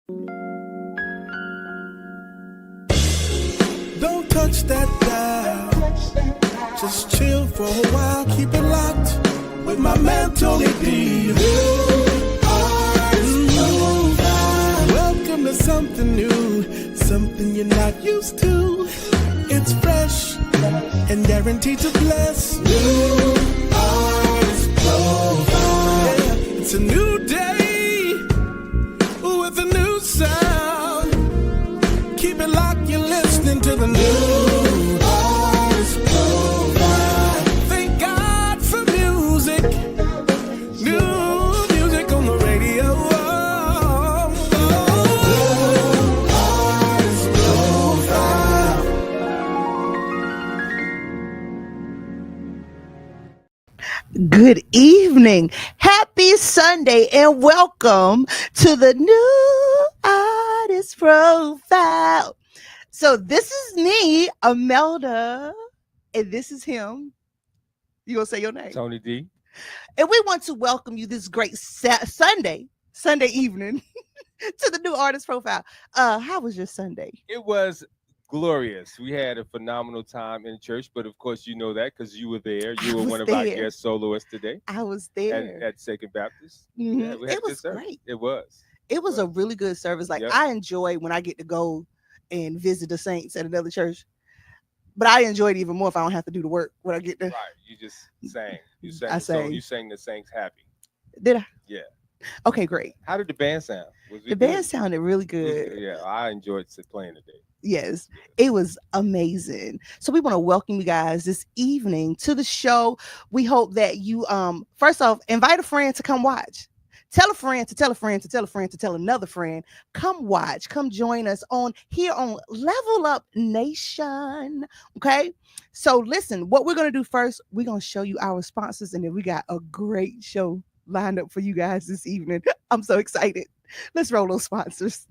Don't touch that dial. Just chill for a while. Keep it locked with my man Tony D. Welcome to something new, something you're not used to. It's fresh and guaranteed to bless. New Artist Profile. Yeah, it's a new day with a new sound. Keep it locked, you're listening to the new Artist Profile. Thank God for music. New music on the radio. Artist Profile. Good evening. Happy Sunday and welcome to the new Artist Profile. So this is me, Imelda, and this is him. You gonna say your name? Tony D. And we want to welcome you this great Sunday evening to the new Artist Profile. How was your Sunday? It was glorious. We had a phenomenal time in church, but of course you know that because you were there. You were one of our guest soloists today. I was there at Second Baptist. Mm-hmm. Yeah, we had it was great. It was. It was a really good service. Like, yep. I enjoy when I get to go and visit the saints at another church. But I enjoy it even more if I don't have to do the work when I get there. Right. You just sang. You sang. I sang. You sang the Saints happy. Did I? Yeah. Okay, great. How did the band sound? The band sounded really good. Yeah, I enjoyed playing today. Yes, it was amazing. So we want to welcome you guys this evening to the show. We hope that you first off invite a friend to come watch. Tell a friend to tell a friend to tell a friend to tell another friend. Come watch. Come join us here on Level Up Nation. Okay. So listen, what we're going to do first, we're going to show you our sponsors, and then we got a great show lined up for you guys this evening. I'm so excited. Let's roll those sponsors.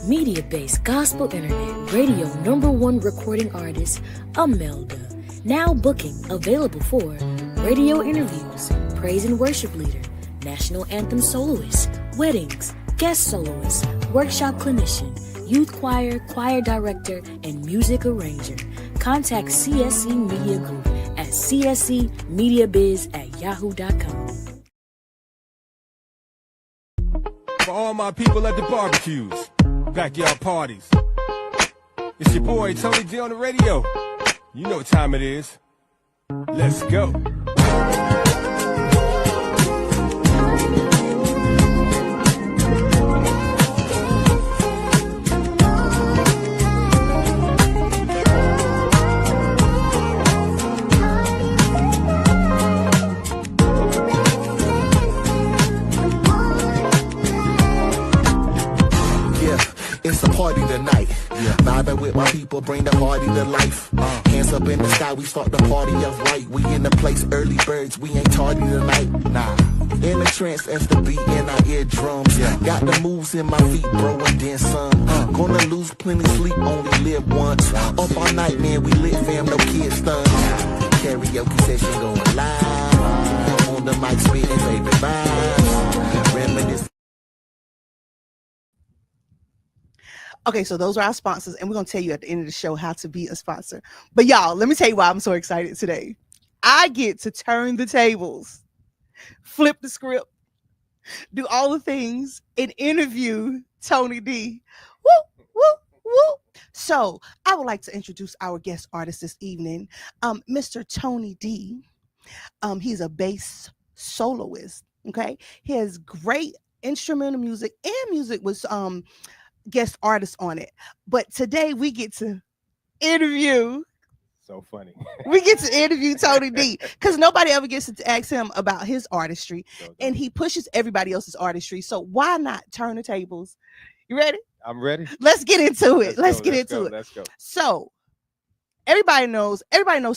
Media-based gospel internet radio #1 recording artist, Imelda. Now booking available for radio interviews, praise and worship leader, national anthem soloist, weddings, guest soloist, workshop clinician, youth choir, choir director, and music arranger. Contact CSC Media Group at cscmediabiz@yahoo.com. For all my people at the barbecues, backyard parties, it's your boy Tony D on the radio. You know what time it is. Let's go. It's a party tonight. Vibing with my people, bring the party to life. Hands up in the sky, we start the party off right. We in the place, early birds, we ain't tardy tonight. Nah. In the trance as the beat in our eardrums. Got the moves in my feet, bro, and then some. Gonna lose plenty sleep, only live once. Up all night, man, we lit, fam, no kids stunned. Karaoke session going live. On the mic, spitting favorite vibes. Reminisce. Okay, so those are our sponsors, and we're going to tell you at the end of the show how to be a sponsor. But y'all, let me tell you why I'm so excited today. I get to turn the tables, flip the script, do all the things, and interview Tony D. Woo, woo, woo. So I would like to introduce our guest artist this evening, Mr. Tony D. He's a bass soloist, okay? He has great instrumental music, and music was guest artists on it. But today we get to interview. So funny. We get to interview Tony D because nobody ever gets to ask him about his artistry, and he pushes everybody else's artistry. So why not turn the tables? You ready? I'm ready. Let's get into it. Let's get into it. Let's go. So everybody knows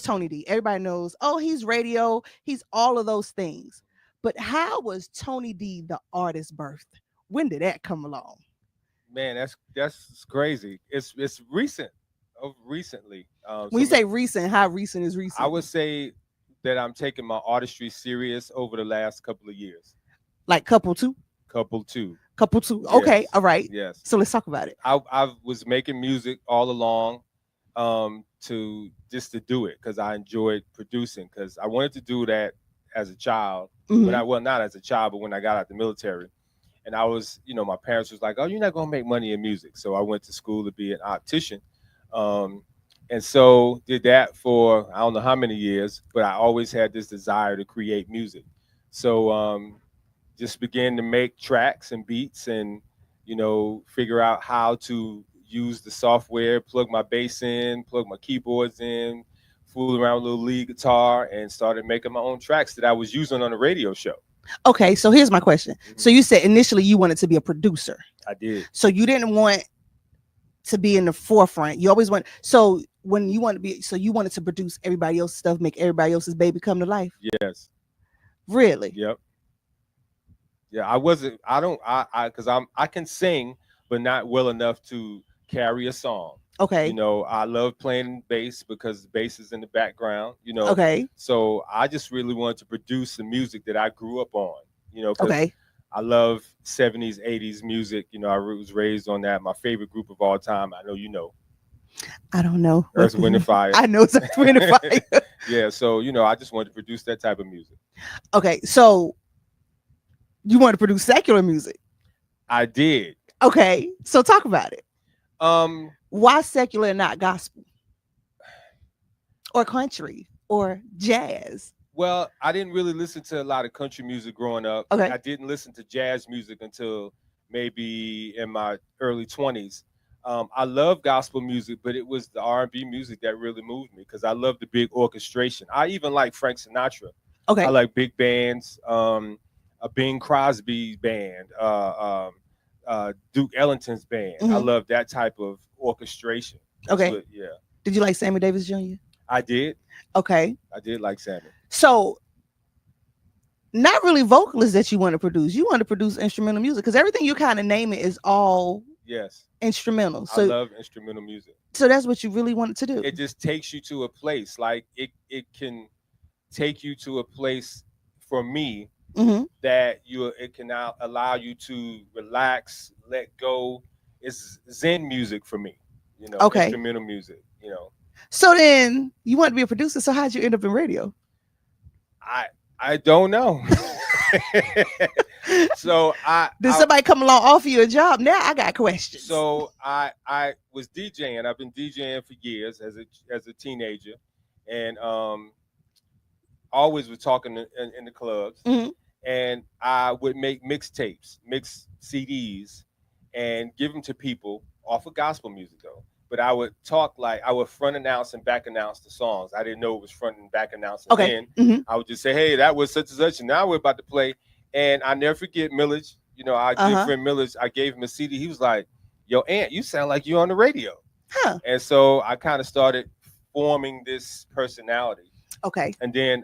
Tony D. Everybody knows, oh, he's radio, he's all of those things. But how was Tony D the artist birthed? When did that come along? Man, that's crazy. It's recent. Recently. When you say recent, how recent is recent? I would say that I'm taking my artistry serious over the last couple of years. Like couple Couple two. Okay, Yes. all right. Yes. So let's talk about it. I was making music all along, to do it because I enjoyed producing, because I wanted to do that as a child. Mhm. Not as a child, but when I got out the military. And I was, my parents was like, "Oh, you're not gonna make money in music." So I went to school to be an optician, and so did that for I don't know how many years. But I always had this desire to create music. So just began to make tracks and beats, and figure out how to use the software, plug my bass in, plug my keyboards in, fool around with a little lead guitar, and started making my own tracks that I was using on a radio show. Okay, so here's my question. So you said initially you wanted to be a producer. I did. So you didn't want to be in the forefront. You always want. So when you want to be, so you wanted to produce everybody else's stuff, make everybody else's baby come to life. Yes. Really? Yep. Yeah, I wasn't. I don't. Because I can sing, but not well enough to carry a song. Okay. I love playing bass because bass is in the background. Okay. So I just really wanted to produce the music that I grew up on. Okay. I love 70s, 80s music. I was raised on that. My favorite group of all time, I know you know. I don't know. Earth, Wind, and Fire. I know it's Earth, Wind, and Fire. Yeah, so I just wanted to produce that type of music. Okay, so you want to produce secular music? I did. Okay, so talk about it. Why secular and not gospel? Or country or jazz? Well, I didn't really listen to a lot of country music growing up. Okay. I didn't listen to jazz music until maybe in my early 20s. I love gospel music, but it was the R&B music that really moved me because I love the big orchestration. I even like Frank Sinatra. Okay. I like big bands, a Bing Crosby band, Duke Ellington's band. I love that type of orchestration. Okay. But, yeah. Did you like Sammy Davis Jr.? I did. Okay. I did like Sammy. So, not really vocalists that you want to produce. You want to produce instrumental music because everything you kind of name it is all instrumental. So I love instrumental music. So that's what you really wanted to do. It just takes you to a place. Like it can take you to a place for me that it can now allow you to relax, let go. It's Zen music for me, instrumental music, So then you want to be a producer. So how'd you end up in radio? I don't know. So did somebody come along offer you a job? Now I got questions. So I was DJing. I've been DJing for years as a teenager, and always was talking in the clubs. And I would make mixtapes, mix CDs, and give them to people off of gospel music though. But I would talk like I would front announce and back announce the songs. I didn't know it was front and back announcing. Okay. Then I would just say, "Hey, that was such and such," and now we're about to play. And I never forget Millage. Our good friend Millage. I gave him a CD. He was like, "Yo, Aunt, you sound like you're on the radio." Huh. And so I kind of started forming this personality. Okay. And then,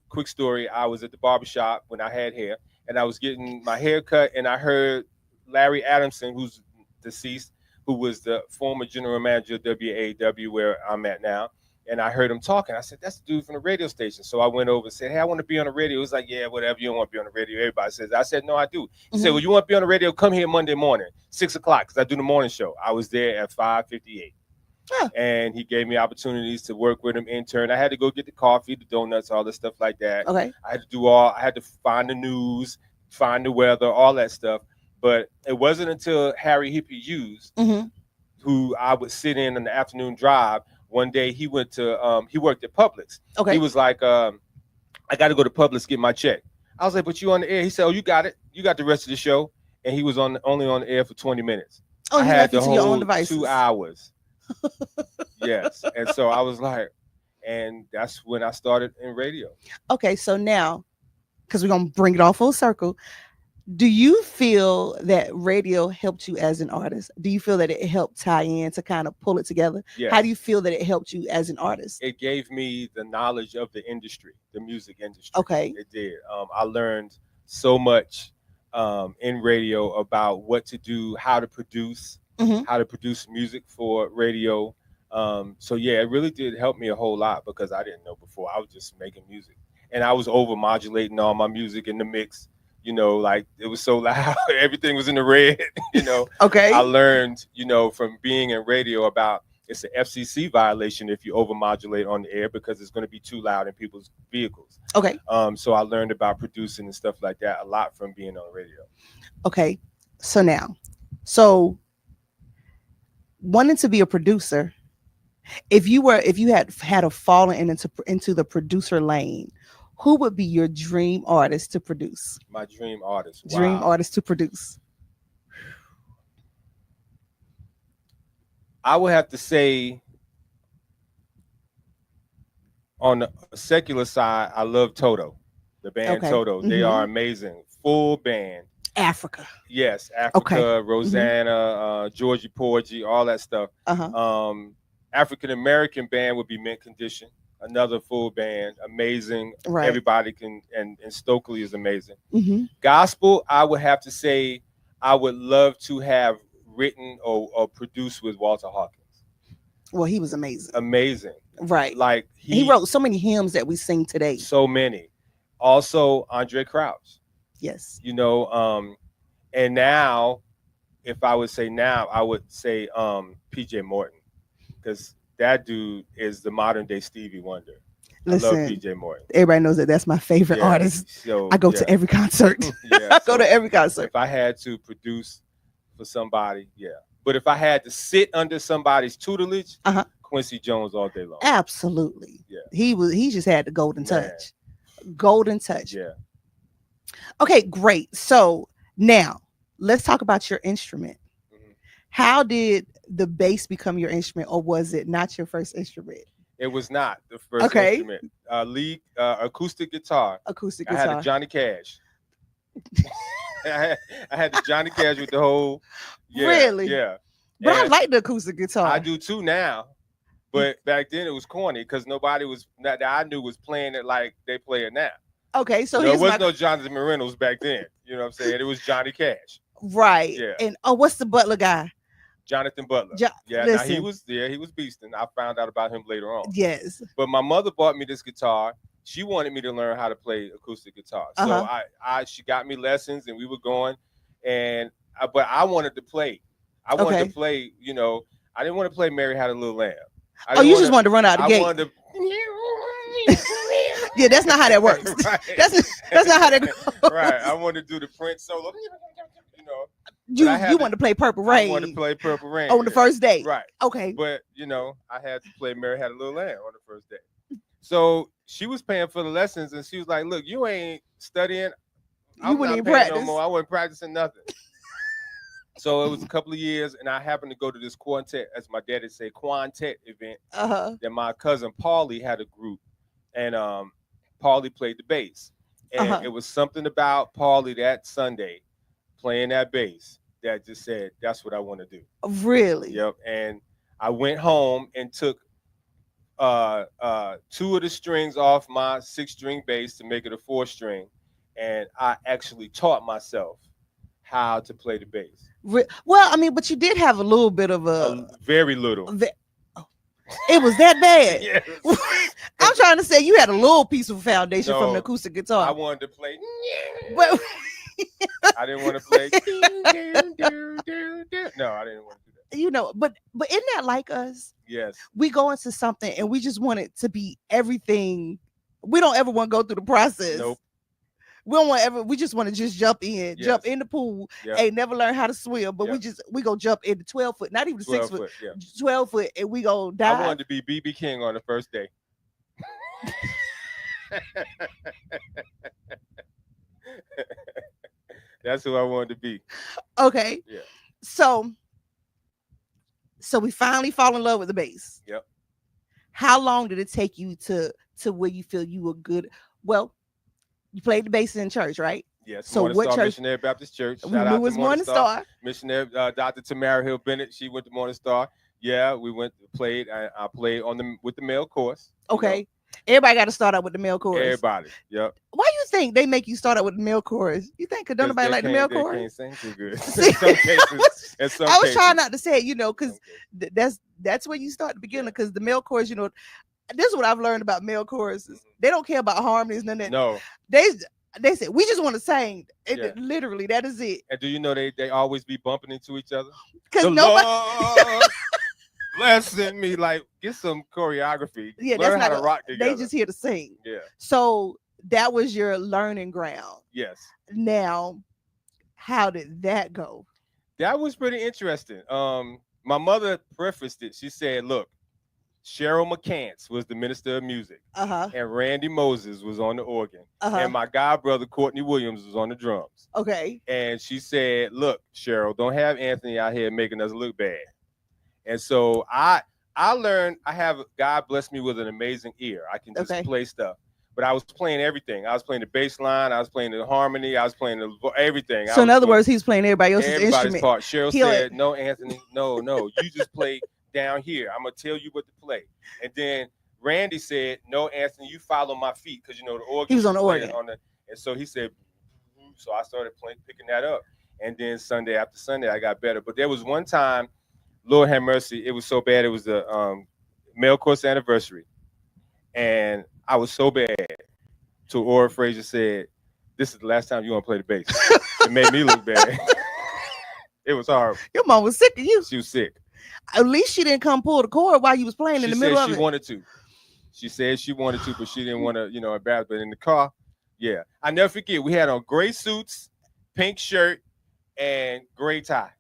quick story, I was at the barbershop when I had hair, and I was getting my hair cut, and I heard Larry Adamson, who's deceased, who was the former general manager of WAW, where I'm at now. And I heard him talking. I said, "That's the dude from the radio station." So I went over and said, "Hey, I want to be on the radio." He was like, "Yeah, whatever. You don't want to be on the radio." Everybody says. I said, "No, I do." He said, "Well, you want to be on the radio? Come here Monday morning, 6 o'clock, because I do the morning show." I was there at 5:58. Huh. And he gave me opportunities to work with him, intern. I had to go get the coffee, the donuts, all the stuff like that. Okay. I had to find the news, find the weather, all that stuff. But it wasn't until Harry Hippie Hughes, who I would sit in on the afternoon drive. One day he went to he worked at Publix. Okay. He was like, "I got to go to Publix, get my check." I was like, "But you on the air?" He said, "Oh, you got it. You got the rest of the show." And he was only on the air for 20 minutes. Oh, I he had left the you to your own whole devices. 2 hours. Yes. And so I was like, and that's when I started in radio. Okay, so now, because we're gonna bring it all full circle, do you feel that radio helped you as an artist? Do you feel that it helped tie in to kind of pull it together? Yes. How do you feel that it helped you as an artist? It gave me the knowledge of the industry, the music industry. Okay. It did. I learned so much in radio about what to do, how to produce, how to produce music for radio. So yeah, it really did help me a whole lot because I didn't know before. I was just making music, and I was over modulating all my music in the mix. You know, like it was so loud, everything was in the red. You know, Okay. I learned, you know, from being in radio about it's an FCC violation if you overmodulate on the air because it's going to be too loud in people's vehicles. Okay. So I learned about producing and stuff like that a lot from being on the radio. Okay. So wanting to be a producer, if you had a fallen into the producer lane, who would be your dream artist to produce? My dream artist. Wow. Dream artist to produce. I would have to say on the secular side, I love Toto, the band Okay. Toto. They are amazing. Full band. Africa. Yes, Africa, Okay. Rosanna, Georgie Porgy, all that stuff. African American band would be Mint Condition, another full band, amazing. Right. Everybody can, and Stokely is amazing. Mm-hmm. Gospel, I would have to say, I would love to have written or produced with Walter Hawkins. Well, he was amazing. Amazing. Right. Like he wrote so many hymns that we sing today. So many. Also, Andre Crouch. Yes. You know, and now, if I would say now, I would say PJ Morton, because that dude is the modern day Stevie Wonder. Listen, I love PJ Morton. Everybody knows that's my favorite artist. So, I go to every concert. I go to every concert. If I had to produce for somebody, but if I had to sit under somebody's tutelage, Quincy Jones all day long. Absolutely. Yeah. He just had the golden touch. Golden touch. Yeah. Okay, great. So now let's talk about your instrument. Mm-hmm. How did the bass become your instrument, or was it not your first instrument? It was not the first instrument. Lead acoustic guitar. Acoustic I guitar. had a Johnny Cash. I had the Johnny Cash with the whole. Yeah, really? Yeah. But I like the acoustic guitar. I do too now. But back then it was corny because nobody that I knew was playing it like they play it now. Okay, so there was no Jonathan Reynolds back then. You know what I'm saying? It was Johnny Cash. Right. Yeah. And what's the Butler guy? Jonathan Butler. Now he was beasting. I found out about him later on. Yes. But my mother bought me this guitar. She wanted me to learn how to play acoustic guitar. So she got me lessons and we were going, but I wanted to play. I wanted to play, you know, I didn't want to play Mary Had a Little Lamb. You just wanted to run out of the gate. Wanted to yeah, that's not how that works. Right. That's not how that goes. Right. I wanted to do the Prince solo. You know. You wanted to play Purple Rain. I wanted to play Purple Rain. On the first day. Right. Okay. But, you know, I had to play Mary Had a Little Lamb on the first day. So she was paying for the lessons and she was like, look, you ain't studying. I'm not paying no more. I wasn't practicing nothing. So it was a couple of years, and I happened to go to this quartet, as my daddy say, quintet event. That my cousin Paulie had a group, and Paulie played the bass. And it was something about Paulie that Sunday playing that bass that just said, that's what I want to do. Really? Yep. And I went home and took 2 of the strings off my 6-string bass to make it a 4-string, and I actually taught myself how to play the bass. Well, I mean, but you did have a little bit of a very little. It was that bad. Yes. I'm trying to say you had a little piece of foundation from the acoustic guitar. I wanted to play. But I didn't want to play. No, I didn't want to do that. You know, but isn't that like us? Yes. We go into something and we just want it to be everything. We don't ever want to go through the process. Nope. We just want to just jump in the pool. Ain't never learn how to swim, but we go jump in the 12 foot, not even 6 foot, 12 foot, and we go dive. I wanted to be BB King on the first day. That's who I wanted to be. Okay. Yeah. So we finally fall in love with the bass. Yep. How long did it take you to where you feel you were good? Well, you played the bass in church, right? Yes. So what church? Missionary Baptist Church. Shout out to Morning Star. Missionary Dr. Tamara Hill Bennett. She went to Morning Star. Yeah, we played. I played with the male chorus. Okay. You know? Everybody got to start out with the male chorus. Everybody. Yep. Why you think they make you start out with the male chorus? You think don't nobody like the male chorus? They can't sing too good. In some I was cases. trying not to say it, you know, because that's where you start the beginning. Because the male chorus, you know, this is what I've learned about male choruses. They don't care about harmonies, none of that. No. They said, we just want to sing. Yeah. Literally, that is it. And do you know they always be bumping into each other? Because The nobody. Lord blessing me. Like, get some choreography. Yeah, Learn that's how not. to rock together. They just here to sing. Yeah. So that was your learning ground. Yes. Now, how did that go? That was pretty interesting. My mother prefaced it. She said, look, Cheryl McCants was the minister of music, and Randy Moses was on the organ, and my god brother Courtney Williams was on the drums. Okay. And she said, look, Cheryl, don't have Anthony out here making us look bad. And so I learned, God blessed me with an amazing ear. I can just play stuff. But I was playing everything. I was playing the bass line. I was playing the harmony. I was playing everything. So in other words, he's playing everybody else's instrument. Part. Cheryl said, no, Anthony, no. You just play down here. I'm going to tell you what to play. And then Randy said, no, Anthony, you follow my feet. Because, the organ. He was on the organ. And so he said, so I started picking that up. And then Sunday after Sunday, I got better. But there was one time, Lord have mercy, it was so bad. It was the male course anniversary. And I was so bad. So Ora Frazier said, this is the last time you want to play the bass. It made me look bad. It was horrible. Your mom was sick of you. She was sick. At least she didn't come pull the cord while you was playing in the middle of it. She wanted to. She said she wanted to, but she didn't want to, embarrass. But in the car, yeah. I never forget, we had on gray suits, pink shirt, and gray tie.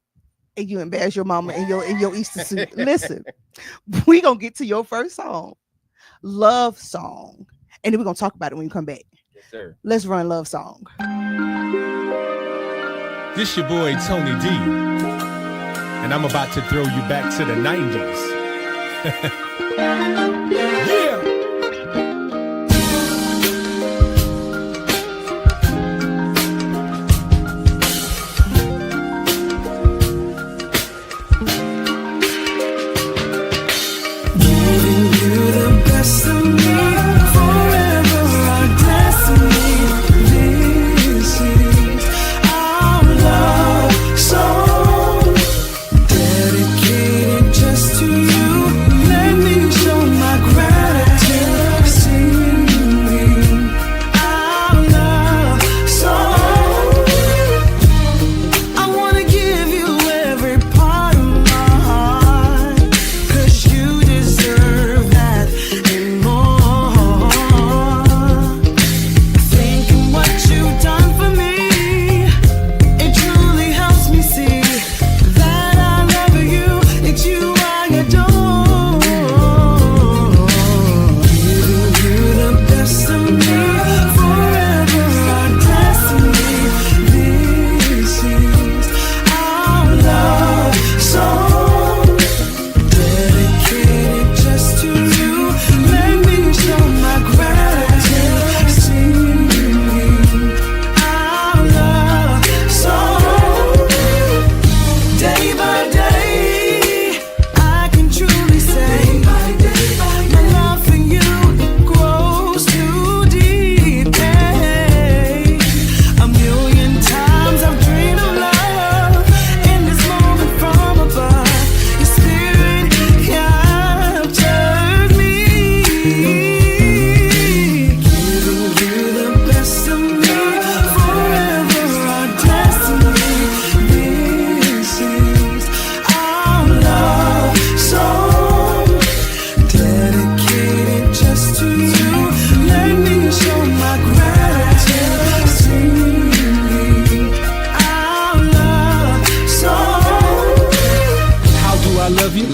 And you embarrass your mama in your Easter suit. Listen, we gonna get to your first song, Love Song. And then we're going to talk about it when you come back. Yes, sir. Let's run Love Song. This your boy, Tony D. And I'm about to throw you back to the 90s. Yeah! Giving you the best of me.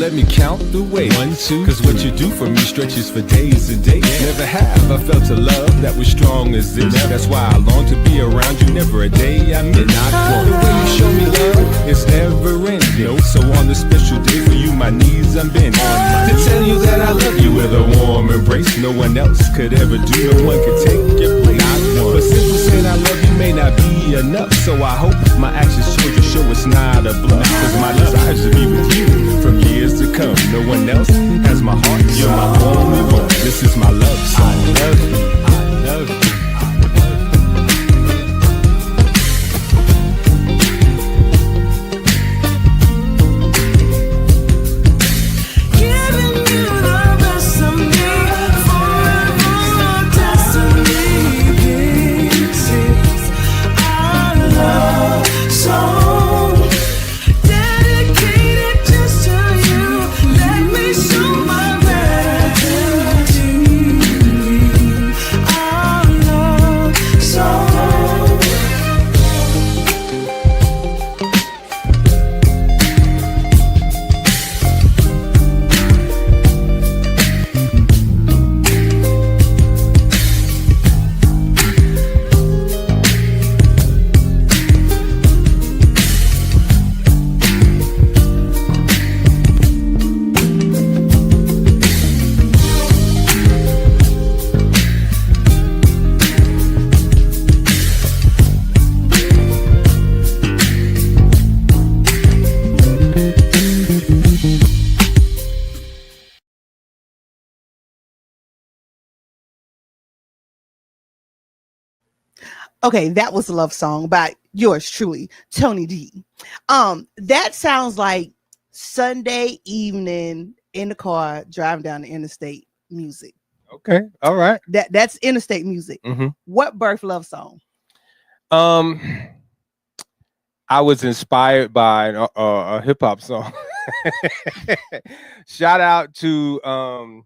Let me count the way. 1, 2, cause what you do for me stretches for days and days. Never have I felt a love that was strong as this. That's why I long to be around you. Never a day I miss. The way you show me love is never ending. So on this special day for you, my knees I'm bending. To tell you that I love you with a warm embrace. No one else could ever do. No one could take your place. But simple saying I love you may not be enough. So I hope my actions show you show it's not a bluff. Cause my desire is to be with you from years to come. No one else has my heart. You're my only one. This is my love song. I love you. I love you. Destiny, this is Okay, that was a love song by yours truly, Tony D. That sounds like Sunday evening in the car driving down the interstate music. Okay, all right. That's interstate music. Mm-hmm. What birth love song? I was inspired by a hip hop song. Shout out to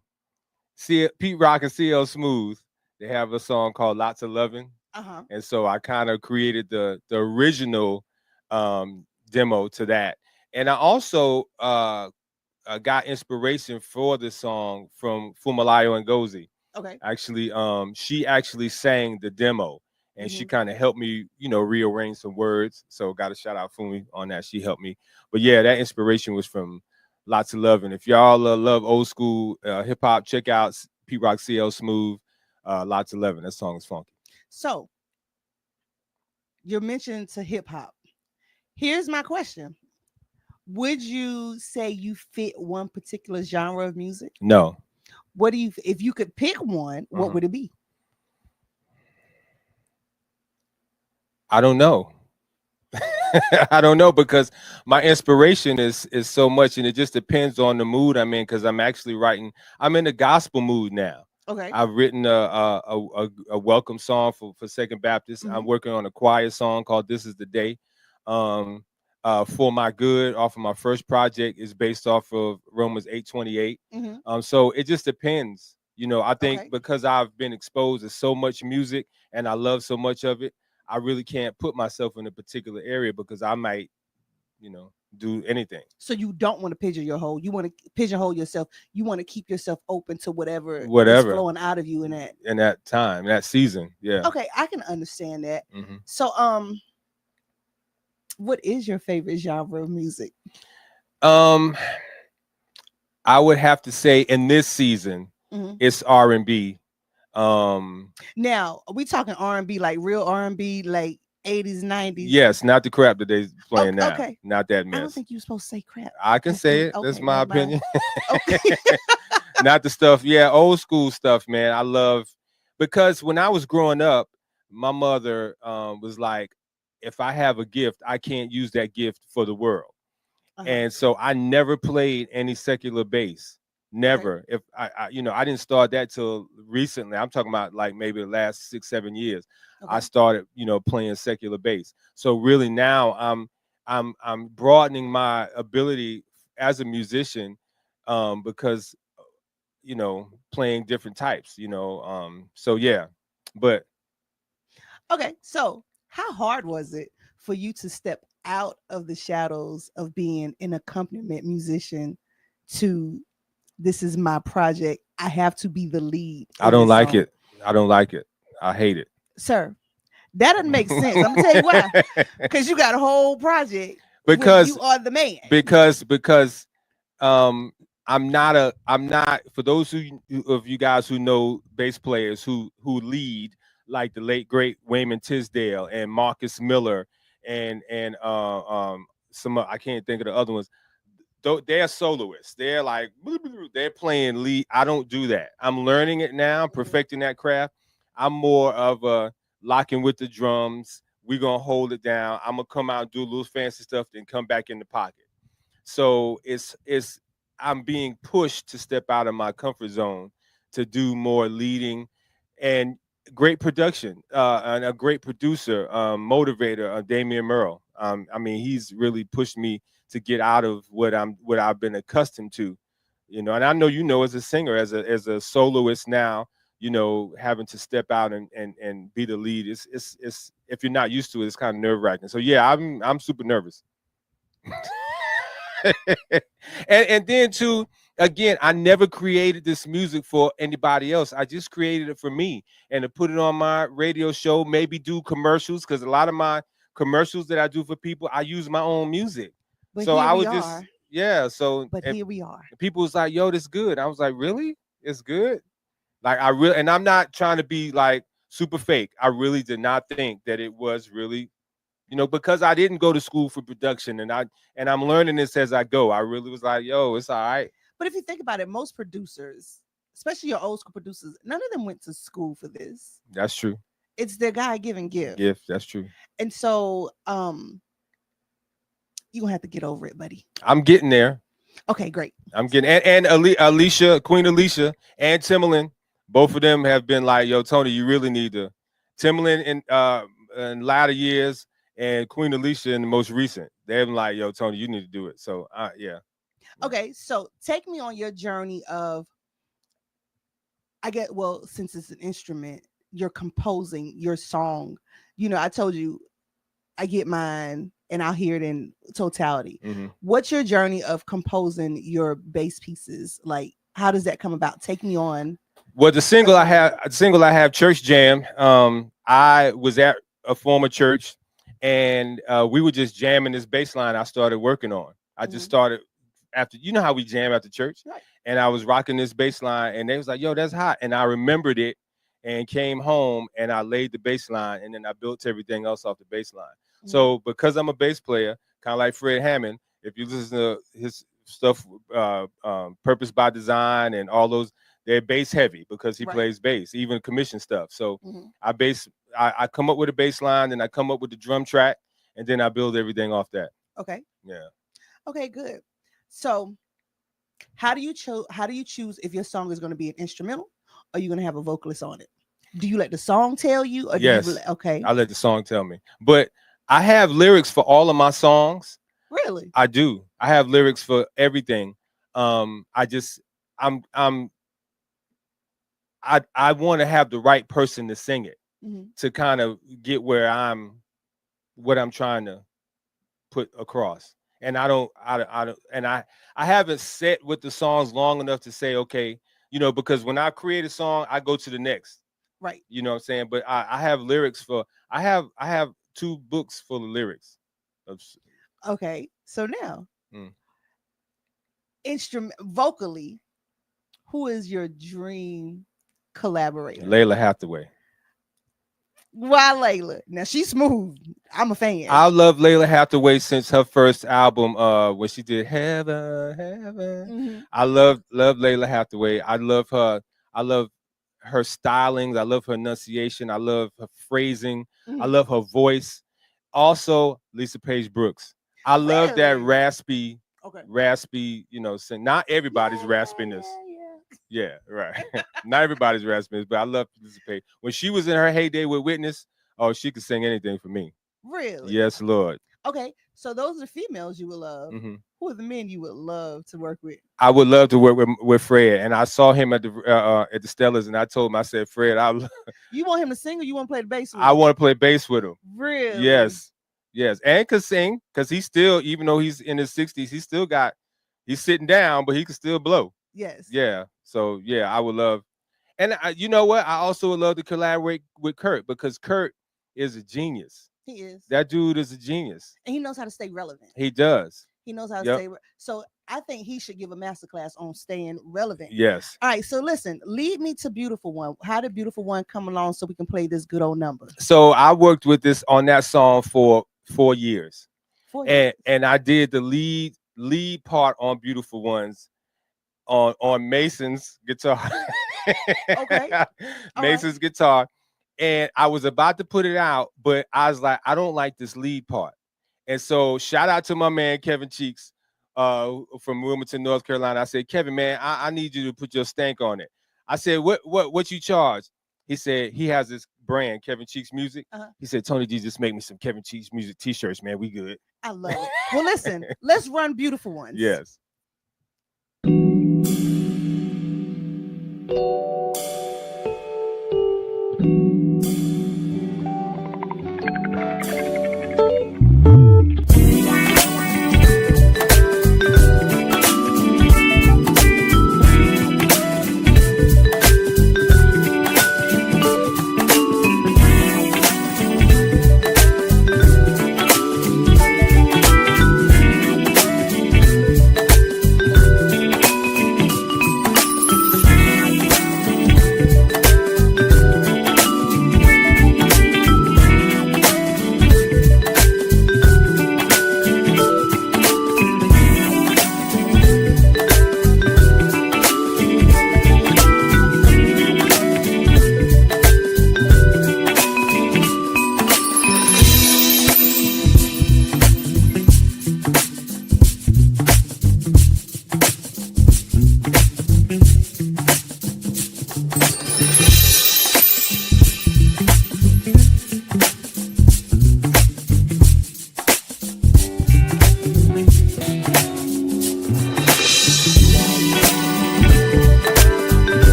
Pete Rock and CL Smooth. They have a song called "Lots of Lovin'," and so I kind of created the original demo to that. And I also got inspiration for the song from Fumalayo Ngozi. Okay. Actually, she actually sang the demo, and she kind of helped me, rearrange some words. So got a shout out Fumi on that. She helped me. But yeah, that inspiration was from Lots of Love. And if y'all love old school hip hop, check out Pete Rock, CL Smooth, Lots of Love. That song is funky. So you're mentioned to hip hop. Here's my question. Would you say you fit one particular genre of music? No. What do you, if you could pick one, what would it be? I don't know. I don't know, because my inspiration is so much, and it just depends on the mood I'm in, because I'm actually writing. I'm in the gospel mood now. Okay. I've written a welcome song for Second Baptist. I'm working on a choir song called "This Is the Day." For My Good, off of my first project, is based off of Romans 8:28. So it just depends. I think because I've been exposed to so much music and I love so much of it, I really can't put myself in a particular area, because I might, do anything. So you don't want to pigeonhole. You want to pigeonhole yourself. You want to keep yourself open to whatever is flowing out of you in that time, that season. Yeah. Okay, I can understand that. So what is your favorite genre of music? I would have to say in this season, it's R&B. Now, are we talking R&B, like real R&B, like 80s, 90s? Yes, not the crap that they're playing now. Okay. Not that mess. I don't think you're supposed to say crap. I can say it. That's my opinion. Okay. Not the stuff. Yeah, old school stuff, man. I love, because when I was growing up, my mother was like, if I have a gift, I can't use that gift for the world. And so I never played any secular bass. Never. If I didn't start that till recently. I'm talking about like maybe the last 6-7 years. I started, playing secular bass. So really now I'm broadening my ability as a musician, because playing different types. So yeah, but okay. So how hard was it for you to step out of the shadows of being an accompaniment musician to, this is my project, I have to be the lead? I don't like it. I don't like it. I hate it. Sir, that doesn't make sense. I'm gonna tell you why. Because you got a whole project. Because you are the man. Because I'm not, for those of you guys who know bass players who lead, like the late great Wayman Tisdale and Marcus Miller and some, I can't think of the other ones. They're soloists. They're like, they're playing lead. I don't do that. I'm learning it now, perfecting that craft. I'm more of a locking with the drums. We're gonna hold it down. I'm gonna come out and do a little fancy stuff, then come back in the pocket. So I'm being pushed to step out of my comfort zone to do more leading and great production, and a great producer, motivator, Damian Merle. I mean, he's really pushed me to get out of what I've been accustomed to, and I know, as a singer, as a soloist now, having to step out and be the lead. It's if you're not used to it, it's kind of nerve-wracking. So yeah, I'm super nervous. and then too, again, I never created this music for anybody else. I just created it for me and to put it on my radio show, maybe do commercials, because a lot of my commercials that I do for people, I use my own music. But so here I would we just are. Yeah. So But here we are. People was like, yo, this good. I was like, really? It's good? Like, and I'm not trying to be like super fake. I really did not think that it was really, because I didn't go to school for production, and I'm learning this as I go. I really was like, yo, it's all right. But if you think about it, most producers, especially your old school producers, none of them went to school for this. That's true. It's their God-given gift. Gift, that's true. And so you're gonna have to get over it, buddy. I'm getting there. Okay, great. I'm getting and Alicia, Queen Alicia, and Timbaland, both of them have been like, yo, Tony, you really need to. Timbaland in latter years and Queen Alicia in the most recent. They've been like, yo, Tony, you need to do it. So yeah. Okay, so take me on your journey of, since it's an instrument, you're composing your song. You know, I told you I get mine and I'll hear it in totality. Mm-hmm. What's your journey of composing your bass pieces? Like, how does that come about? Take me on. Well, the single I have, Church Jam. I was at a former church, and we were just jamming this bass line I started working on. I just started after, you know how we jam after church, right. And I was rocking this bass line, and they was like, "Yo, that's hot," and I remembered it, and came home and I laid the bass line, and then I built everything else off the bass line. Mm-hmm. So because I'm a bass player, kind of like Fred Hammond, if you listen to his stuff, Purpose by Design and all those. They're bass heavy because he plays bass, even commission stuff. So I come up with a bass line, then I come up with the drum track, and then I build everything off that. Okay. Yeah. Okay, good. So how do you choose if your song is going to be an instrumental or you're going to have a vocalist on it? Do you let the song tell you? Or yes. Do you okay. I let the song tell me. But I have lyrics for all of my songs. Really? I do. I have lyrics for everything. I want to have the right person to sing it to kind of get what I'm trying to put across. And I haven't set with the songs long enough to say, okay, you know, because when I create a song, I go to the next. Right. You know what I'm saying? But I have lyrics I have 2 books full of lyrics. Okay. So now vocally, who is your dream collaborator? Layla Hathaway. Why Layla? Now she's smooth. I'm a fan. I love Layla Hathaway since her first album, when she did Heaven. Mm-hmm. I love Layla Hathaway. I love her. I love her stylings. I love her enunciation. I love her phrasing. Mm-hmm. I love her voice. Also, Lisa Page Brooks. I love that raspy, you know, sing. Not everybody's raspiness. Yeah, right. Not everybody's raspiness, but I love Lisa Page. When she was in her heyday with Witness, oh, she could sing anything for me. Really? Yes, Lord. Okay, so those are females you would love. Mm-hmm. Who are the men you would love to work with? I would love to work with Fred, and I saw him at the Stellars, and I told him, I said, Fred, you want him to sing, or you want to play the bass with him? I want to play bass with him. Really? Yes, and could sing because he's still, even though he's in his 60s, he's sitting down, but he can still blow. Yes. Yeah. So yeah, I would love, and you know what? I also would love to collaborate with Kurt because Kurt is a genius. He is. That dude is a genius, and he knows how to stay relevant. He does. He knows how to stay. So I think he should give a masterclass on staying relevant. Yes. All right. So listen, lead me to Beautiful One. How did Beautiful One come along so we can play this good old number? So I worked with on that song for 4 years. 4 years. And I did the lead part on Beautiful Ones on Mason's guitar. Okay. Mason's guitar. And I was about to put it out, but I was like, I don't like this lead part. And so shout out to my man, Kevin Cheeks, from Wilmington, North Carolina. I said, Kevin, man, I need you to put your stank on it. I said, what you charge? He said, he has this brand, Kevin Cheeks Music. He said, Tony G, just make me some Kevin Cheeks Music t-shirts, man. We good. I love it. Well, listen, let's run Beautiful Ones. Yes.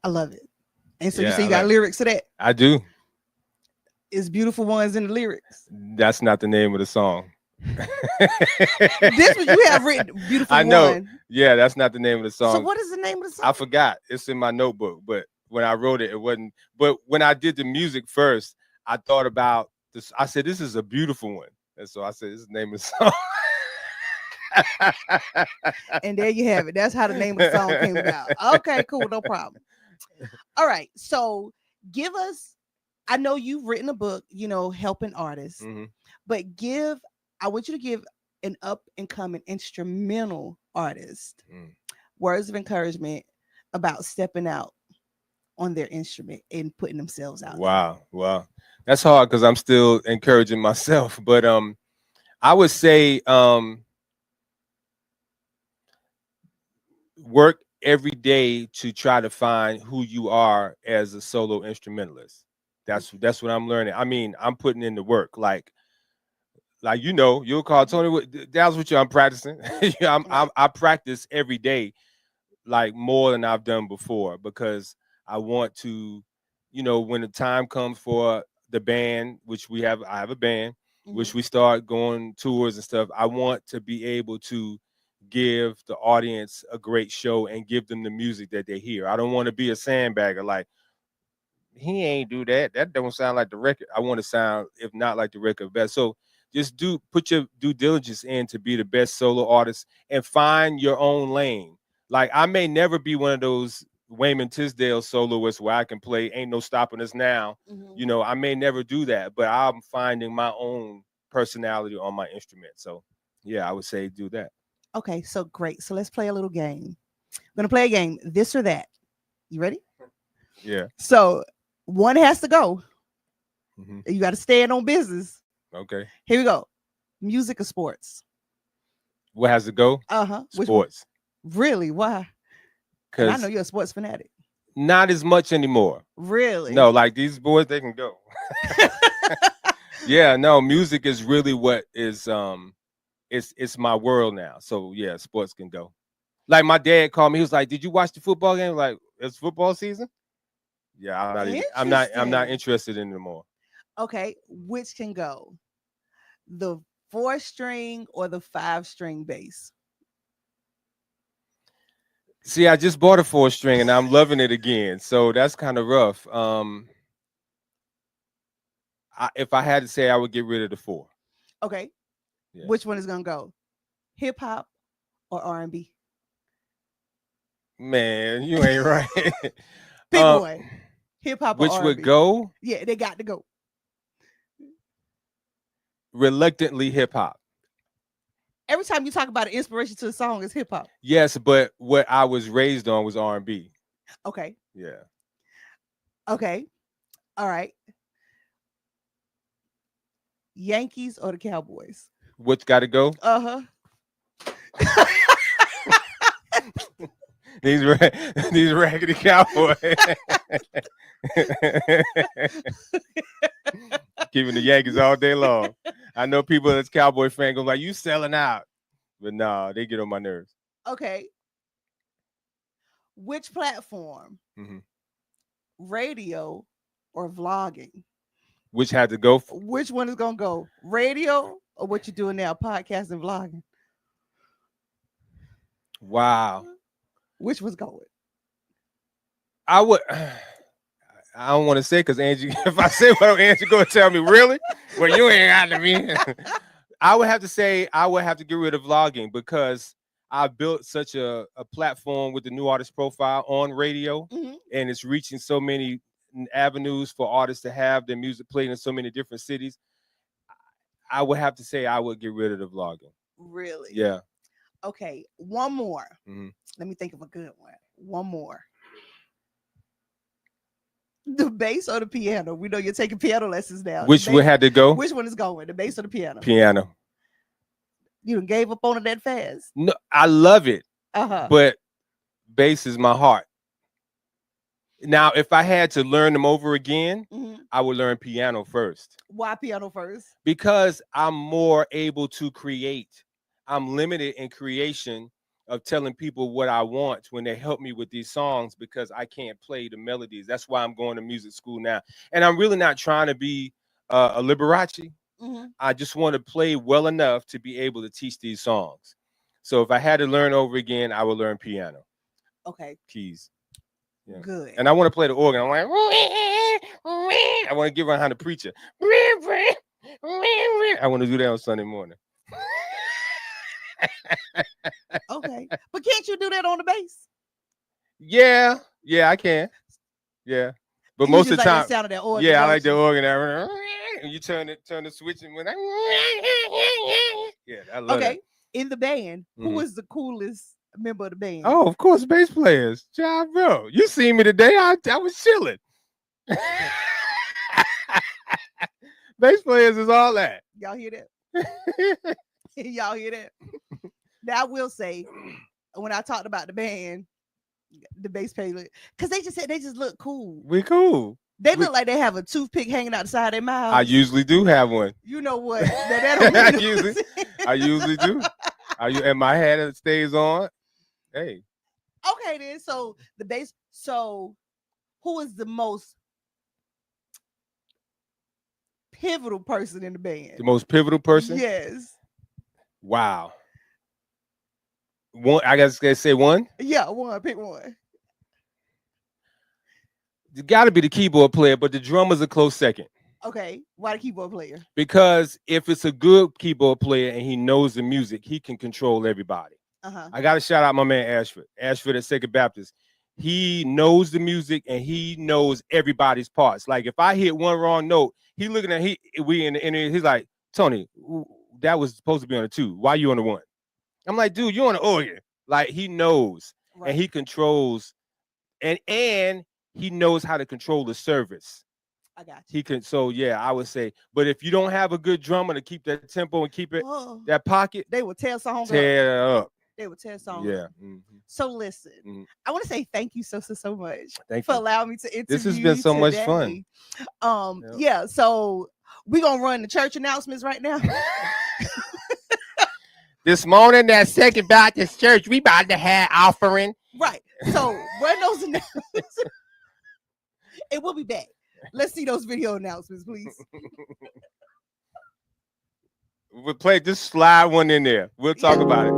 I love it. And so you Yeah, say you I got like- lyrics to that. I do. It's beautiful ones in the lyrics. That's not the name of the song. This one you have written beautiful I know. one. Yeah, that's not the name of the song. So what is the name of the song? I forgot. It's in my notebook, but when I wrote it, it wasn't. But when I did the music first, I thought about this. I said, "This is a beautiful one," and so I said, "This is the name of the song." And there you have it. That's how the name of the song came about. Okay, cool, no problem. All right, so give us. I know you've written a book, helping artists, Mhm. but I want you to give an up and coming instrumental artist words of encouragement about stepping out on their instrument and putting themselves out. Wow. That's hard because I'm still encouraging myself. But I would say work every day to try to find who you are as a solo instrumentalist. That's what I'm learning. I mean, I'm putting in the work. Like you'll call Tony. That's what I'm practicing. I practice every day, like more than I've done before, because I want to, when the time comes for the band, which I have a band, which we start going tours and stuff. I want to be able to give the audience a great show and give them the music that they hear. I don't want to be a sandbagger. Like, he ain't do that. That don't sound like the record. I want to sound, if not like the record, best. So just put your due diligence in to be the best solo artist and find your own lane. Like, I may never be one of those Wayman Tisdale soloists where I can play Ain't No Stopping Us Now. I may never do that, but I'm finding my own personality on my instrument. So yeah, I would say do that. Okay, so great. So let's play a little game. I'm gonna play a game, this or that. You ready? Yeah. So one has to go. Mhm. You got to stand on business. Okay. Here we go. Music or sports? What has to go? Sports. Really? Why? And I know Because you're a sports fanatic. not as much anymore. Really? No, like these boys, they can go. Yeah, no, music is really what is it's my world now. So yeah, sports can go. Like, my dad called me, he was like, "Did you watch the football game?" Like, it's football season? Yeah, I'm not interested in it anymore. Okay, which can go? The 4-string or the 5-string bass? See, I just bought a 4-string and I'm loving it again. So that's kind of rough. If I had to say, I would get rid of the 4. Okay. Yeah. Which one is gonna go? Hip hop or R&B? Man, you ain't right. Pick one. Hip hop or Which R&B? would go? Yeah, they got to go. Reluctantly hip hop. Every time you talk about an inspiration to a song, it's hip hop. Yes, but what I was raised on was R&B. Okay. Yeah. Okay. All right. Yankees or the Cowboys? What's got to go? These raggedy Cowboys. Keeping the Yankees all day long. I know people that's Cowboy fan go like, "You selling out," but nah, they get on my nerves. Okay. Which platform? Radio or vlogging? Which had to go? Which one is gonna go? Radio or what you're doing now, podcast and vlogging? Wow. Which was going? I don't want to say, because Angee, if I say what Angee gonna tell me, really? Well, you ain't got to me. I would have to say I would have to get rid of vlogging, because I built such a platform with the New Artist Profile on radio, and it's reaching so many avenues for artists to have their music played in so many different cities. I would have to say I would get rid of the vlogging. Really? Yeah. Okay, one more. Let me think of a good one. One more. The bass or the piano? We know you're taking piano lessons now. Which one had to go? Which one is going? The bass or the piano? Piano. You gave up on it that fast? No, I love it. But bass is my heart. Now, if I had to learn them over again, I would learn piano first. Why piano first? Because I'm more able to create. I'm limited in creation of telling people what I want when they help me with these songs, because I can't play the melodies. That's why I'm going to music school now. And I'm really not trying to be a Liberace. Mm-hmm. I just want to play well enough to be able to teach these songs. So if I had to learn over again, I would learn piano, Okay. keys. Yeah. Good. And I want to play the organ. I'm like, I want to get behind the preacher. I want to do that on Sunday morning. Okay. But can't you do that on the bass? Yeah, I can. Yeah. But You most just of the like time, the sound of that organ, yeah, I don't like the you? organ. And you turn the switch and when yeah, I love Okay. that. In the band, who Mhm. was the coolest member of the band? Oh, of course, bass players. John, bro. You see me today. I was chilling. Bass players is all that. Y'all hear that? Y'all hear that? Now I will say, when I talked about the band, the bass player, because they just said they just look cool. We cool. They look like they have a toothpick hanging out the side of their mouth. I usually do have one. You know what? That don't I mean usually do. And my hat stays on. Hey. Okay, then. So the bass. So who is the most pivotal person in the band? The most pivotal person? Yes. Wow. One, I guess say one. Yeah, one. Pick one. It got to be the keyboard player, but the drummer's a close second. Okay. Why the keyboard player? Because if it's a good keyboard player and he knows the music, he can control everybody. Uh-huh. I got to shout out my man Ashford at Second Baptist. He knows the music and he knows everybody's parts. Like if I hit one wrong note, he looking at he's like, Tony, that was supposed to be on the 2. Why you on the 1? I'm like, dude, you're on the organ. Like he knows Right. and he controls and he knows how to control the service. I got you. He can. So yeah, I would say. But if you don't have a good drummer to keep that tempo and keep it that pocket, They will tear songs tear up. They will tear songs Yeah. up. Mhm. So listen, I want to say thank you so much Thank for you. allowing me to interview. This has been so much fun. Yeah. So we're gonna run the church announcements right now. This morning at Second Baptist Church, we about to have offering. Right. So run those announcements. And we'll be back. Let's see those video announcements, please. We'll play. Just slide one in there. We'll talk about it.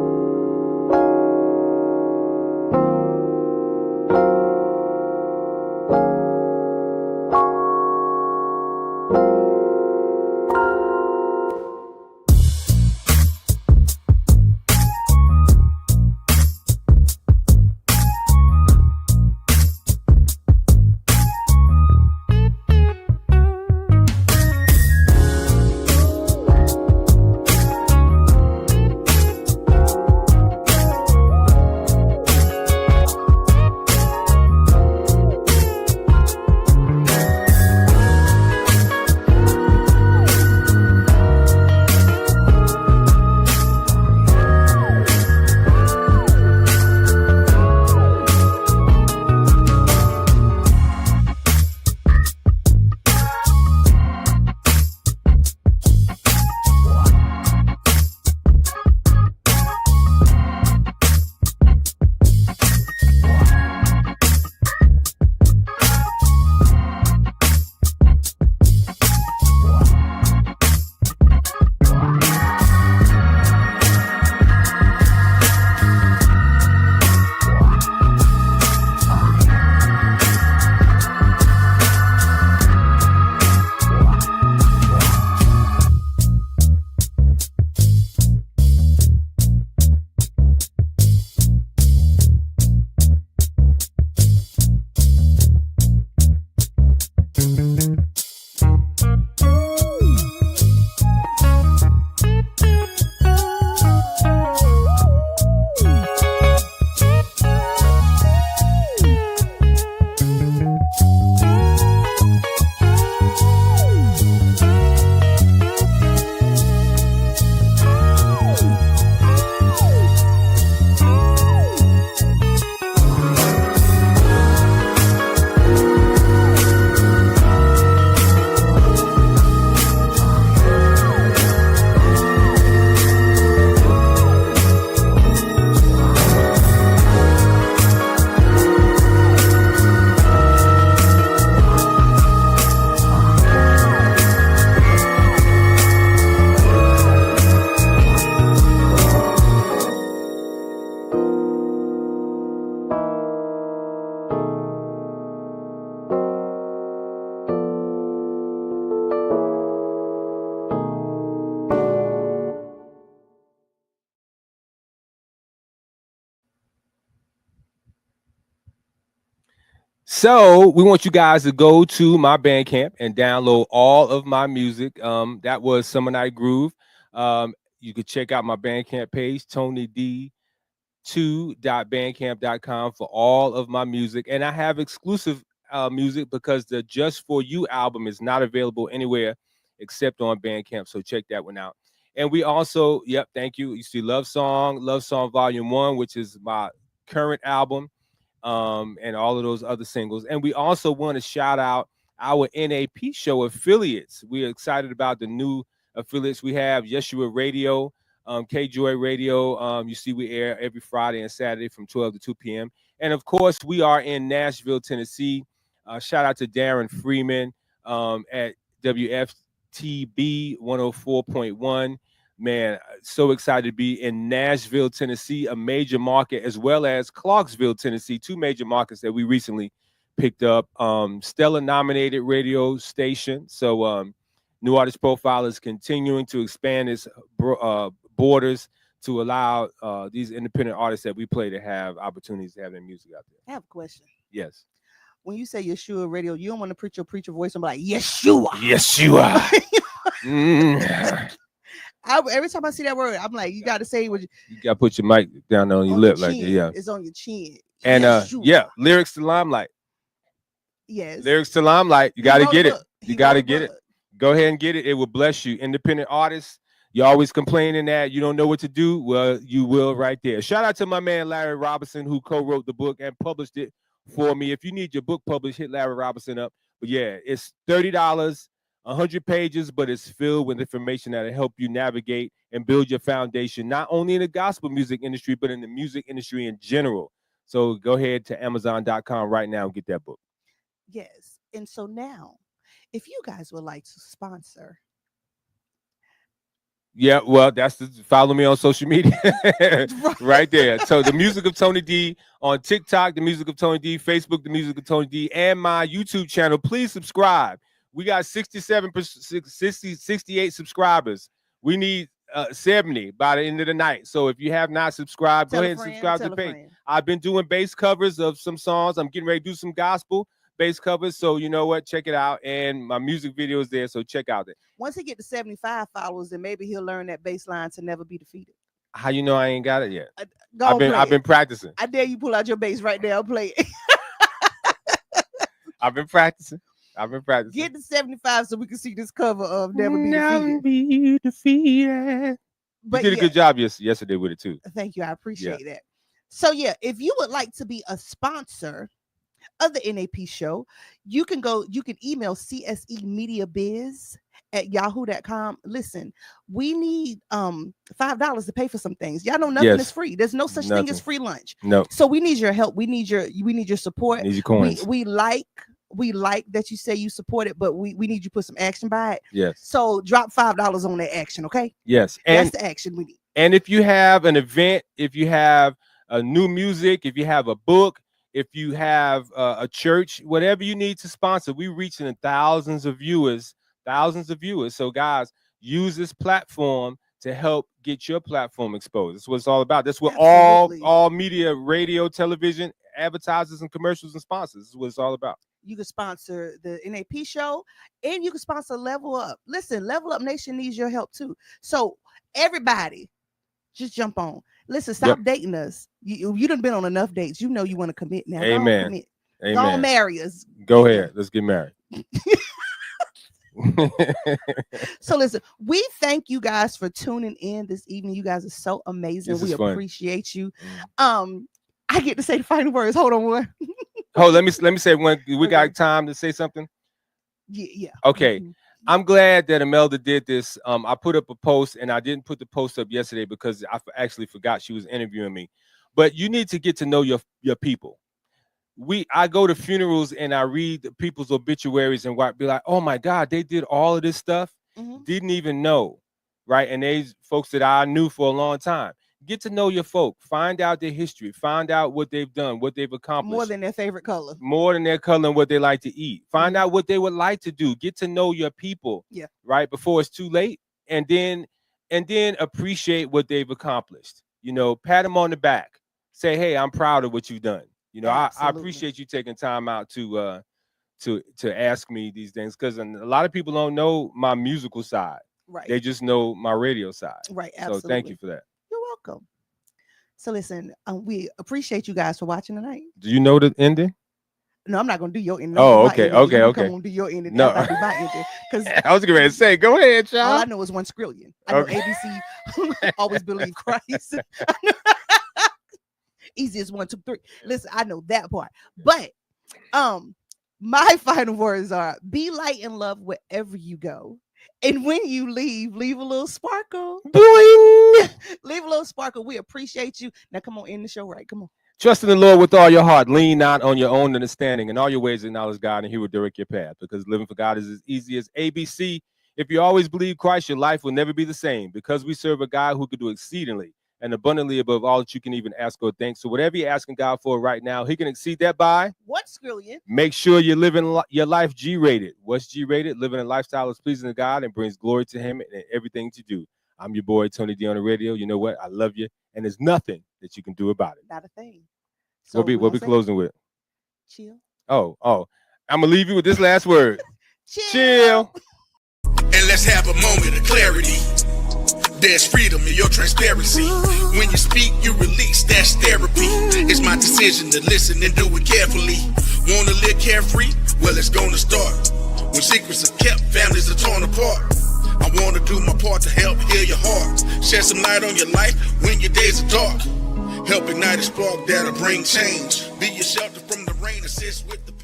So we want you guys to go to my Bandcamp and download all of my music. That was Summer Night Groove. You could check out my Bandcamp page, TonyD2.bandcamp.com, for all of my music. And I have exclusive music because the Just For You album is not available anywhere except on Bandcamp. So check that one out. And we also, thank you. You see Love Song Volume 1, which is my current album. And all of those other singles. And we also want to shout out our NAP show affiliates. We're excited about the new affiliates we have. Yeshua Radio, K-Joy Radio. You see we air every Friday and Saturday from 12 to 2 p.m. And of course, we are in Nashville, Tennessee. Shout out to Darren Freeman at WFTB 104.1. Man, so excited to be in Nashville, Tennessee, a major market, as well as Clarksville, Tennessee, two major markets that we recently picked up. Stellar nominated radio station. So New Artist Profile is continuing to expand its borders to allow these independent artists that we play to have opportunities to have their music out there. I have a question. Yes. When you say Yeshua Radio, you don't want to put your preacher voice and be like, Yeshua. Yeshua. Every time I see that word, I'm like, you got to say what you got to put your mic down on your lip like that. Yeah. It's on your chin. And lyrics to Limelight. Yes. Lyrics to Limelight. You got to get it. You got to get it. book. Go ahead and get it. It will bless you. Independent artists, you always complaining that you don't know what to do. Well, you will right there. Shout out to my man, Larry Robinson, who co-wrote the book and published it for me. If you need your book published, hit Larry Robinson up. But yeah, it's $30. 100 pages, but it's filled with information that'll help you navigate and build your foundation, not only in the gospel music industry, but in the music industry in general. So go ahead to Amazon.com right now and get that book. Yes. And so now, if you guys would like to sponsor. Yeah, well, follow me on social media right there. So the Music of Tony D on TikTok, the Music of Tony D, Facebook, the Music of Tony D, and my YouTube channel. Please subscribe. We got 68 subscribers. We need 70 by the end of the night. So if you have not subscribed, go ahead and subscribe to the page. I've been doing bass covers of some songs. I'm getting ready to do some gospel bass covers. So you know what? Check it out. And my music video is there. So check out it. Once he get to 75 followers, then maybe he'll learn that bass line to never be defeated. How you know I ain't got it yet? I've been practicing. I dare you pull out your bass right now and play it. I've been practicing. Get to 75 so we can see this cover of Never Be Defeated. But you did a good job yesterday with it too. Thank you. I appreciate that. So if you would like to be a sponsor of the NAP show, you can email csemediabiz@yahoo.com. Listen, we need $5 to pay for some things. Y'all know nothing is free. There's no such thing as free lunch. No. So we need your help. We need your support. Need your coins. We like that you say you support it, but we need you to put some action by it. Yes. So drop $5 on that action, okay? Yes. And that's the action we need. And if you have an event, if you have a new music, if you have a book, if you have a church, whatever you need to sponsor, we're reaching thousands of viewers. So guys, use this platform to help get your platform exposed. That's what it's all about. That's what all media, radio, television, advertisers and commercials and sponsors. This is what it's all about. You can sponsor the NAP show and you can sponsor Level Up. Listen, Level Up Nation needs your help too. So everybody, just jump on. Listen, stop dating us. You done been on enough dates. You know you want to commit now. Amen. Don't marry us. Go ahead. Let's get married. So listen, we thank you guys for tuning in this evening. You guys are so amazing. We appreciate you. I get to say the final words. Hold on one. Let me say one. We got time to say something. Yeah. Okay. I'm glad that Imelda did this. I put up a post and I didn't put the post up yesterday because I actually forgot she was interviewing me. But you need to get to know your people. I go to funerals and I read the people's obituaries and be like, oh my God, they did all of this stuff. Didn't even know. Right. And they folks that I knew for a long time. Get to know your folk. Find out their history. Find out what they've done, what they've accomplished. More than their favorite color. More than their color and what they like to eat. Find out what they would like to do. Get to know your people. Yeah. Right before it's too late. And then appreciate what they've accomplished. You know, pat them on the back. Say, hey, I'm proud of what you've done. You know, I Absolutely. appreciate you taking time out to ask me these things, because a lot of people don't know my musical side. Right. They just know my radio side. Right. So Absolutely. thank you for that. You're welcome. So listen, we appreciate you guys for watching tonight. Do you know the ending? No, I'm not gonna do your ending. Oh, My okay, ending. okay, You okay. Come on, do your ending. No. No, I do my ending. Because I was going to say, go ahead, all y'all. I know is 1 skrillion. I know Okay. ABC always believe Christ. Easiest 1, 2, 3. Listen, I know that part. But my final words are: be light and love wherever you go. And when you leave a little sparkle. Boing. Leave a little sparkle. We appreciate you. Now come on, end the show right. Come on. Trust in the Lord with all your heart. Lean not on your own understanding. In all your ways acknowledge God, and he will direct your path. Because living for God is as easy as ABC. If you always believe Christ, your life will never be the same. Because we serve a God who can do exceedingly and abundantly above all that you can even ask or think. So whatever you're asking God for right now, he can exceed that by 1 skrillion. Make sure you're living your life G-rated. What's G-rated? Living a lifestyle that's pleasing to God and brings glory to him in everything that you do. I'm your boy, Tony D on the radio. You know what? I love you. And there's nothing that you can do about it. Not a thing. So we'll be closing with. Chill. Oh. I'm going to leave you with this last word. Chill. And let's have a moment of clarity. There's freedom in your transparency. When you speak, you release. That's therapy. It's my decision to listen and do it carefully. Wanna live carefree? Well, it's gonna start. When secrets are kept, families are torn apart. I wanna do my part to help heal your heart. Shed some light on your life when your days are dark. Help ignite a spark that'll bring change. Be your shelter from the rain, assist with the pain.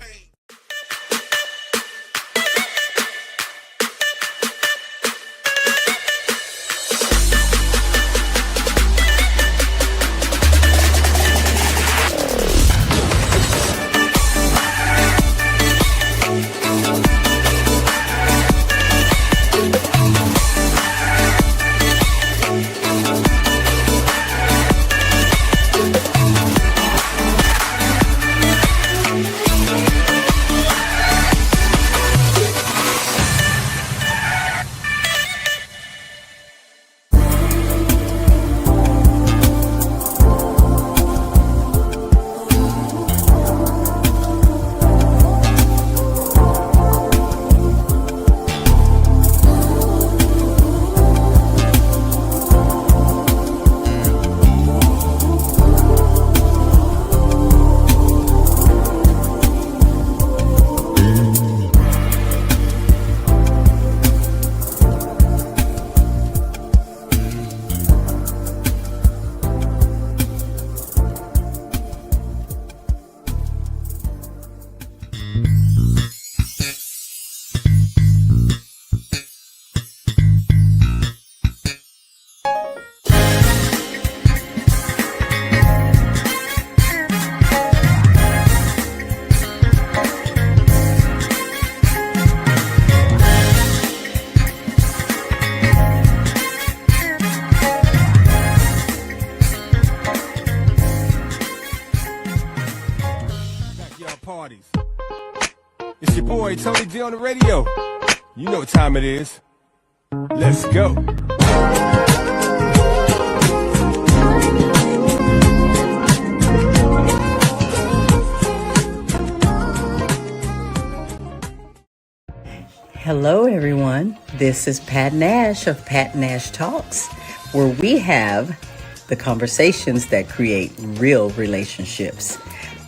Parties. It's your boy Tony D on the radio. You know what time it is. Let's go. Hello, everyone. This is Pat Nash of Pat Nash Talks, where we have the conversations that create real relationships.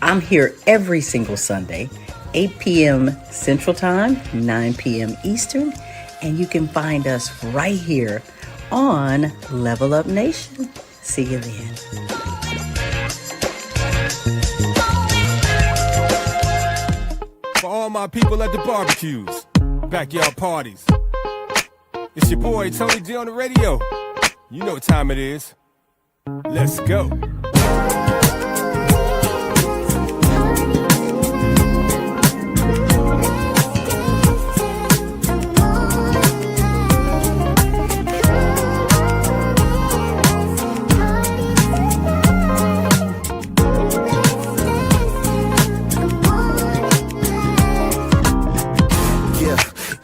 I'm here every single Sunday, 8 p.m. Central Time, 9 p.m. Eastern, and you can find us right here on Level Up Nation. See you then. For all my people at the barbecues, backyard parties, it's your boy Tony D on the radio. You know what time it is. Let's go.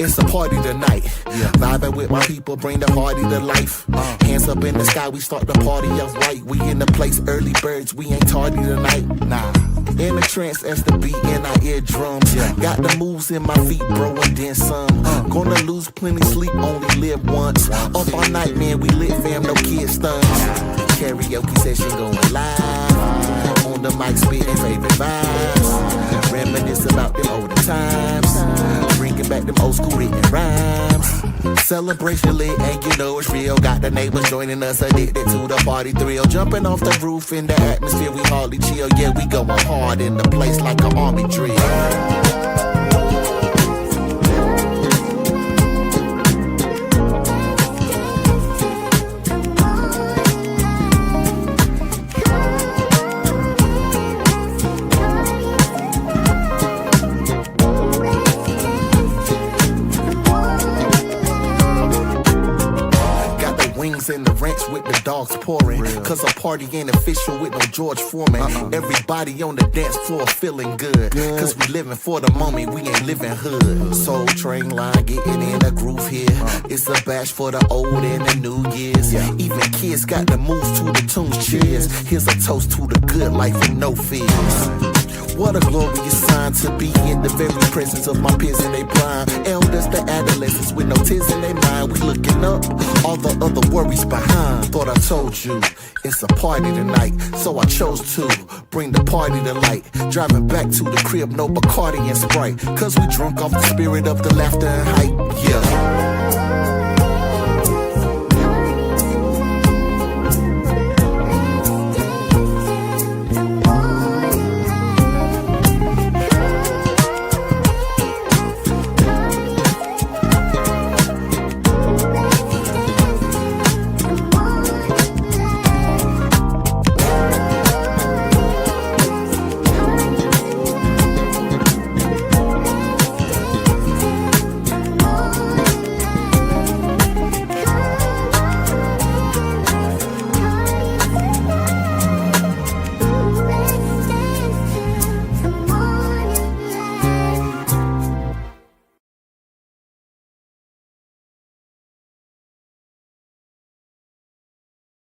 It's a party tonight. Vibing with my people, bring the party to life. Hands up in the sky, we start the party off right. We in the place, early birds, we ain't tardy tonight. Nah. In a trance as the beat in our eardrums. Got the moves in my feet, bro, and then some. Gonna lose plenty sleep, only live once. Up all night, man, we lit, fam, no kids stunts. Karaoke session going live. On the mic, spitting favorite vibes. Reminisce about them older times. Bringing back them old school written rhymes. Celebration lit, and you know it's real. Got the neighbors joining us, addicted to the party thrill. Jumping off the roof in the atmosphere, we hardly chill. Yeah, we going hard in the place like an army drill. In the ranks with the dogs pouring. Cause a party ain't official with no George Foreman. Everybody on the dance floor feeling good. Cause we living for the moment, we ain't living hood. Soul Train line getting in a groove here. It's a bash for the old and the new years. Even kids got the moves to the tunes. Cheers. Here's a toast to the good life with no fears. What a glorious sign to be in the very presence of my peers in their prime. Elders, the adolescents with no tears in their mind. We looking up, all the other worries behind. Thought I told you, it's a party tonight. So I chose to bring the party to light. Driving back to the crib, no Bacardi and Sprite. Cause we drunk off the spirit of the laughter and hype, yeah.